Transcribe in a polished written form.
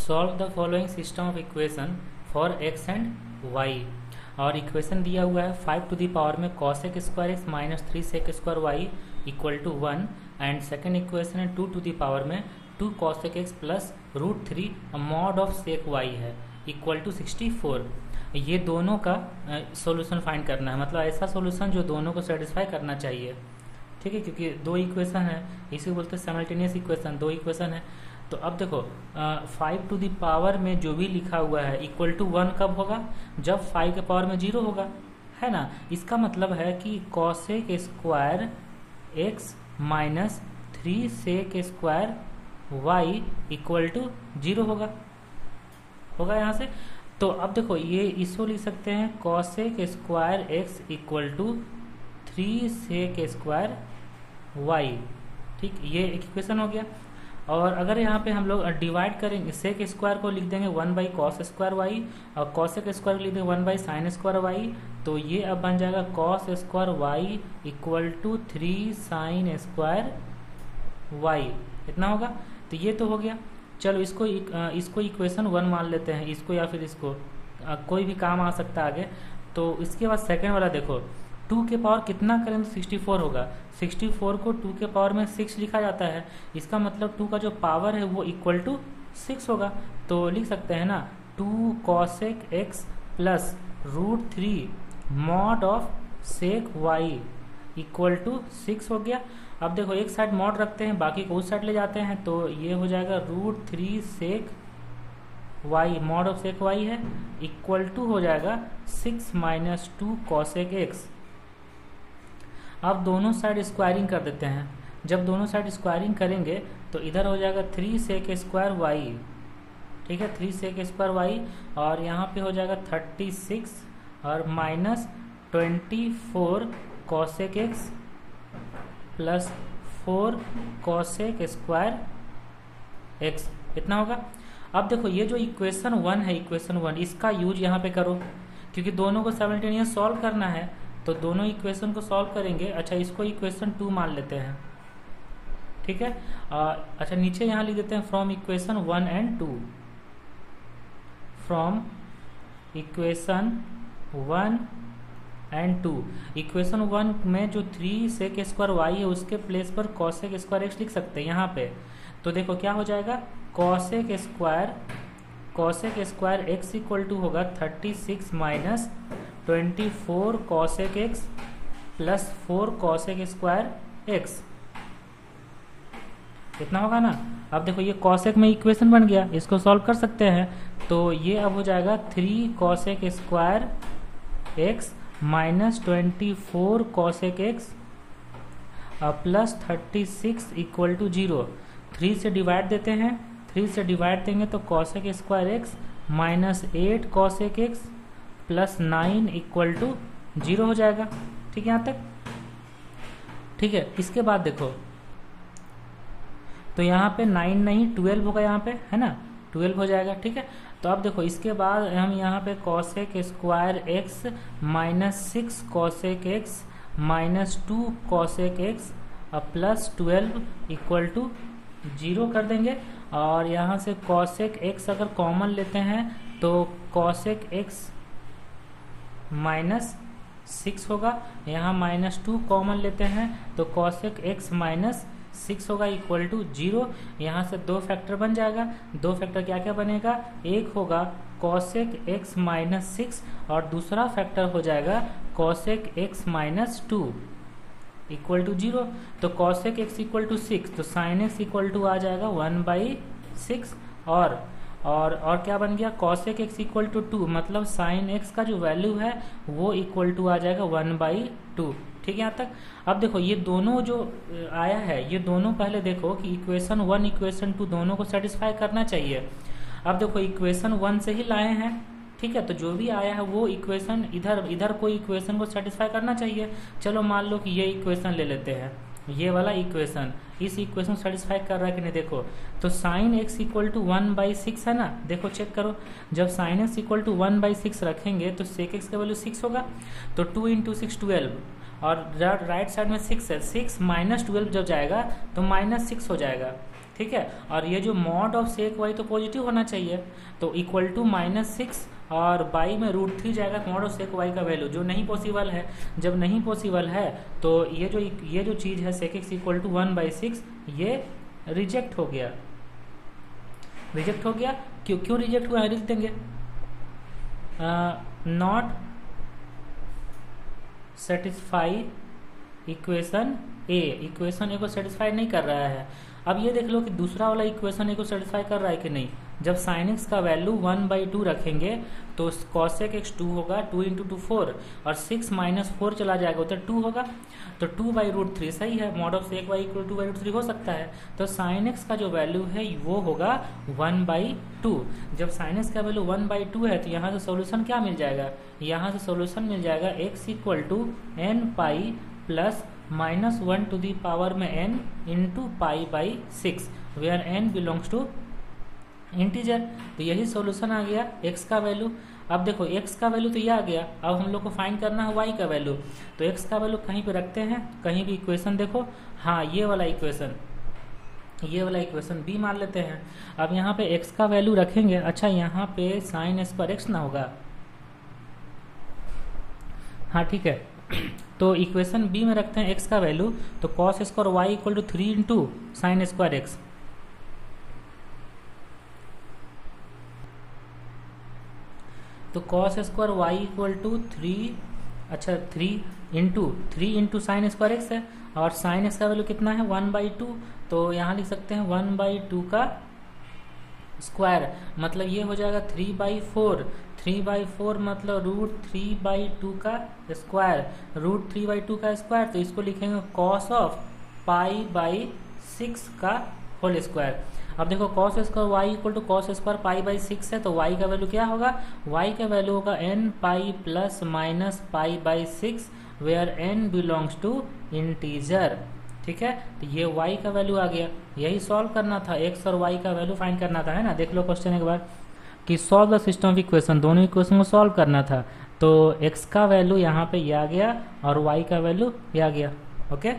Solve the following system of equation for X and Y. और equation दिया हुआ है 5 टू द पावर में cosec square x minus 3 sec square Y equal to 1। And second equation है 2 to the power में 2 cosec x plus √3 mod of sec Y है equal to 64। ये दोनों का सॉल्यूशन फाइंड करना है, मतलब ऐसा सॉल्यूशन जो दोनों को सेटिस्फाई करना चाहिए। ठीक है, क्योंकि दो इक्वेशन है, इसी बोलते हैं साइमल्टेनियस इक्वेशन, दो इक्वेशन है। तो अब देखो 5 टू द पावर में जो भी लिखा हुआ है इक्वल टू 1 कब होगा? जब 5 के पावर में 0 होगा, है ना। इसका मतलब है कि cosec square x minus 3 sec square Y equal to 0 होगा यहाँ से। तो अब देखो ये इसको लिख सकते हैं cosec square x equal to 3 sec square Y. ठीक, ये एक इक्वेशन हो गया। और अगर यहाँ पे हम लोग डिवाइड करेंगे, सेक स्क्वायर को लिख देंगे 1 बाई कॉस स्क्वायर वाई और cosec स्क्वायर को लिख देंगे 1 बाई साइन स्क्वायर वाई। तो ये अब बन जाएगा cos square Y equal to 3 sine square Y, इतना होगा। तो ये तो हो गया। चलो इसको इक्वेशन 1 मान लेते हैं, इसको या फिर इसको, कोई भी काम आ सकता है आगे। तो इसके बाद सेकेंड वाला देखो, 2 के पावर कितना करें तो 64 होगा। 64 को 2 के पावर में 6 लिखा जाता है, इसका मतलब 2 का जो पावर है वो इक्वल टू 6 होगा। तो लिख सकते हैं ना 2 cosec x plus √3 mod of sec y equal to 6 हो गया। अब देखो एक साइड मॉड रखते हैं, बाकी को उस साइड ले जाते हैं, तो ये हो जाएगा √3 sec y, mod of sec Y है इक्वल टू हो जाएगा 6 माइनस 2 cosec एक्स। अब दोनों साइड स्क्वायरिंग कर देते हैं। जब दोनों साइड स्क्वायरिंग करेंगे तो इधर हो जाएगा 3 sec स्क्वायर वाई, ठीक है, 3 sec स्क्वायर वाई, और यहाँ पे हो जाएगा 36 और minus 24 cosec x plus 4 cosec square x, इतना होगा। अब देखो ये जो इक्वेशन 1 है, इक्वेशन 1, इसका यूज यहाँ पे करो, क्योंकि दोनों को साइमल्टेनियस सॉल्व करना है। तो दोनों इक्वेशन को सॉल्व करेंगे। अच्छा, इसको इक्वेशन 2 मान लेते हैं, ठीक है। अच्छा, नीचे यहाँ लिख देते हैं from equation 1 and 2, from equation 1 and 2। Equation 1 में जो 3 sec स्क्वायर वाई है उसके प्लेस पर cosec स्क्वायर एक्स लिख सकते हैं यहाँ पे। तो देखो क्या हो जाएगा, cosec square x equal to होगा 36 minus 24 cosec x plus 4 cosec square x, इतना होगा ना। अब देखो ये cosec में इक्वेशन बन गया, इसको सॉल्व कर सकते हैं। तो ये अब हो जाएगा 3 cosec square x minus 24 cosec x plus 36 equal to 0। 3 से डिवाइड देते हैं, 3 से डिवाइड देंगे तो cosec square x minus 8 cosec x plus 9 equal to 0 हो जाएगा। ठीक है यहाँ तक, ठीक है। इसके बाद देखो तो यहाँ पे 9 नहीं 12 होगा, यहाँ पे है ना 12 हो जाएगा, ठीक है। तो अब देखो इसके बाद हम यहाँ पे cosec square x minus 6 cosec x minus 2 cosec x plus 12 equal to 0 कर देंगे। और यहाँ से cosec एक्स अगर कॉमन लेते हैं तो cosec एक्स माइनस 6 होगा, यहाँ माइनस 2 कॉमन लेते हैं तो cosec एक्स माइनस 6 होगा इक्वल टू 0। यहाँ से 2 फैक्टर बन जाएगा। 2 फैक्टर क्या क्या बनेगा, एक होगा cosec एक्स माइनस 6 और दूसरा फैक्टर हो जाएगा cosec x minus 2 equal to 0। तो cosec एक्स इक्वल टू 6, तो sin एक्स इक्वल टू आ जाएगा 1/6 और क्या बन गया, cosec एक्स इक्वल टू 2, मतलब sin एक्स का जो वैल्यू है वो इक्वल टू आ जाएगा 1/2। ठीक है यहाँ तक। अब देखो ये दोनों जो आया है, ये दोनों पहले देखो कि इक्वेशन 1 इक्वेशन 2 दोनों को सेटिस्फाई करना चाहिए। अब देखो इक्वेशन 1 से ही लाए हैं, ठीक है, तो जो भी आया है वो इक्वेशन इधर कोई इक्वेशन को सेटिस्फाई करना चाहिए। चलो मान लो कि ये इक्वेशन ले लेते हैं, ये वाला इक्वेशन इस इक्वेशन सेटिस्फाई कर रहा है कि नहीं देखो। तो sin x इक्वल टू 1/6 है ना, देखो चेक करो, जब sin x इक्वल टू 1/6 रखेंगे तो sec x का वैल्यू 6 होगा। तो 2 × 6 12, और राइट साइड में 6 है, 6 माइनस 12 जब जाएगा तो -6 हो जाएगा। ठीक है। और ये जो मॉड ऑफ सेक वाई तो पॉजिटिव होना चाहिए, तो इक्वल टू -6 और बाई में √3 जाएगा मॉड ऑफ सेक वाई का वैल्यू, जो नहीं पॉसिबल है। जब नहीं पॉसिबल है तो ये जो चीज़ है सेक एक्स इक्वल टू 1/6 ये रिजेक्ट हो गया। रिजेक्ट हो गया, क्यों रिजेक्ट हुआ है लिख देंगे, नॉट सेटिस्फाई इक्वेशन ए को सेटिस्फाई नहीं कर रहा है। अब ये देख लो कि दूसरा वाला इक्वेशन ए को सेटिस्फाई कर रहा है कि नहीं। जब साइन एक्स का वैल्यू 1/2 रखेंगे तो कॉसेक एक्स 2 होगा, 2 × 2 4, और 6 - 4 चला जाएगा तो 2 होगा, तो 2/√3 सही है। Mod of sec y equal 2/√3 हो सकता है। तो साइन एक्स का जो वैल्यू है वो होगा 1/2। जब साइन एक्स का वैल्यू 1/2 है तो यहाँ से सोल्यूशन क्या मिल जाएगा, यहाँ से सोल्यूशन मिल जाएगा x equal to n π plus -1 to the power में n into π/6 where n belongs to integer. तो यही सॉल्यूशन आ गया x का वैल्यू। अब देखो x का वैल्यू तो ये आ गया, अब हम लोग को फाइंड करना है y का वैल्यू। तो x का वैल्यू कहीं पे रखते हैं, कहीं भी इक्वेशन देखो, हाँ ये वाला इक्वेशन b मान लेते हैं। अब यहाँ पे x का वैल्यू रखेंगे, अच्छा यहाँ पे साइन s पर x ना होगा, हाँ ठीक है। तो इक्वेशन b में रखते हैं x का वैल्यू, तो cos square y equal to 3 into sine square x. तो cos square y equal to 3 into sine square x है, और साइन एक्स का वैल्यू कितना है 1/2, तो यहाँ लिख सकते हैं 1/2 का स्क्वायर, मतलब ये हो जाएगा 3/4। 3/4 मतलब √3/2 का स्क्वायर, √3/2 का स्क्वायर, तो इसको लिखेंगे cos ऑफ π/6 का होल स्क्वायर। अब देखो cos square y equal to cos square π/6 है, तो y का वैल्यू क्या होगा, y का वैल्यू होगा nπ plus minus π/6 where n belongs to integer. ठीक है, तो ये y का वैल्यू आ गया, यही सॉल्व करना था, x और y का वैल्यू फाइंड करना था, है ना। देख लो क्वेश्चन एक बार कि solve the system of equation, दोनों इक्वेशन को सॉल्व करना था। तो x का वैल्यू यहाँ पे ये आ गया और y का वैल्यू ये आ गया। ओके।